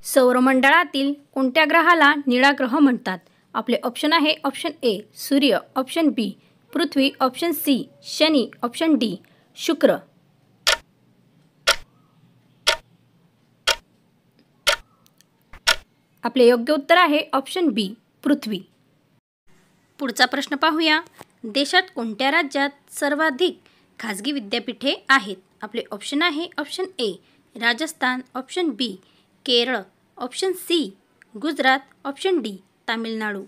सौरमंडळातील कोणत्या ग्रहाला निळा ग्रह म्हणतात? आपले ऑप्शन आहे ऑप्शन ए सूर्य, ऑप्शन बी पृथ्वी, ऑप्शन सी शनी, ऑप्शन डी शुक्र. आपले योग्य उत्तर आहे ऑप्शन बी पृथ्वी. पुढचा प्रश्न पाहूया. देशात कोणत्या राज्यात सर्वाधिक खाजगी विद्यापीठे आहेत? आपले ऑप्शन आहे option A Rajasthan, option B Kerala, option C Gujarat, option D Tamil Nadu.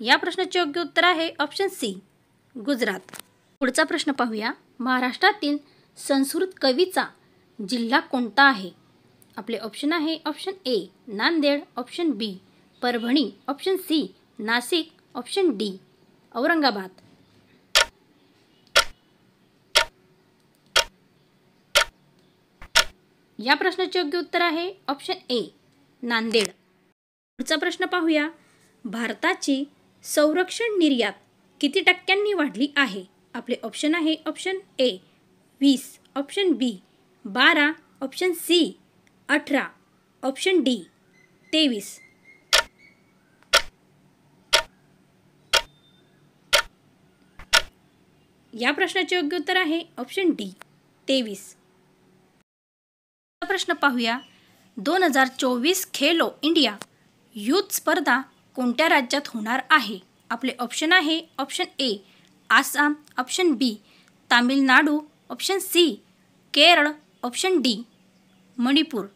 या प्रश्नाचे योग्य उत्तर आहे ऑप्शन सी गुजरात. पुढचा प्रश्न पाहूया. महाराष्ट्रातील संस्कृत कवीचा जिल्हा कोणता आहे? आपले ऑप्शन आहे option A Nanded, option B Parbhani, option C Nashik, option D Aurangabad. या प्रश्नाचे योग्य उत्तर आहे ऑप्शन ए नांदेड. पुढचा प्रश्न पाहूया. भारताची संरक्षण निर्यात किती टक्क्यांनी वाढली आहे? आपले ऑप्शन आहे option A 20, option B 12, option C 18, option D 23. या प्रश्नाचे योग्य उत्तर आहे ऑप्शन डी 23. प्रश्न पाहूया. 2024 खेलो इंडिया युथ स्पर्धा कोणत्या राज्यात होणार आहे? आपले ऑप्शन आहे option A Assam, option B Tamil Nadu, option C Kerala, option D Manipur.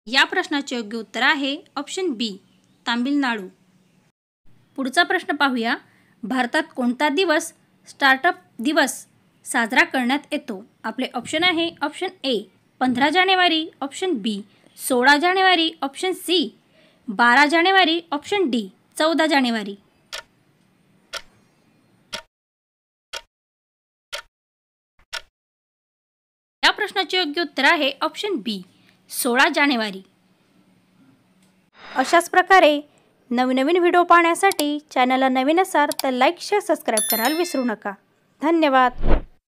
या प्रश्नाचे योग्य उत्तर आहे ऑप्शन बी तामिळनाडू. पुढचा प्रश्न पाहूया. भारतात कोणता दिवस स्टार्टअप दिवस साजरा करण्यात येतो? आपले ऑप्शन आहे ऑप्शन ए 15 जानेवारी, ऑप्शन बी 16 जानेवारी, ऑप्शन सी 12 जानेवारी, ऑप्शन डी 14 जानेवारी. या प्रश्नाचे योग्य उत्तर आहे ऑप्शन बी 16 जानेवारी. अशाच प्रकारे नवीन व्हिडिओ पाहण्यासाठी चॅनलला नवीन असाल तर लाईक, शेअर, सबस्क्राईब करायला विसरू नका. धन्यवाद.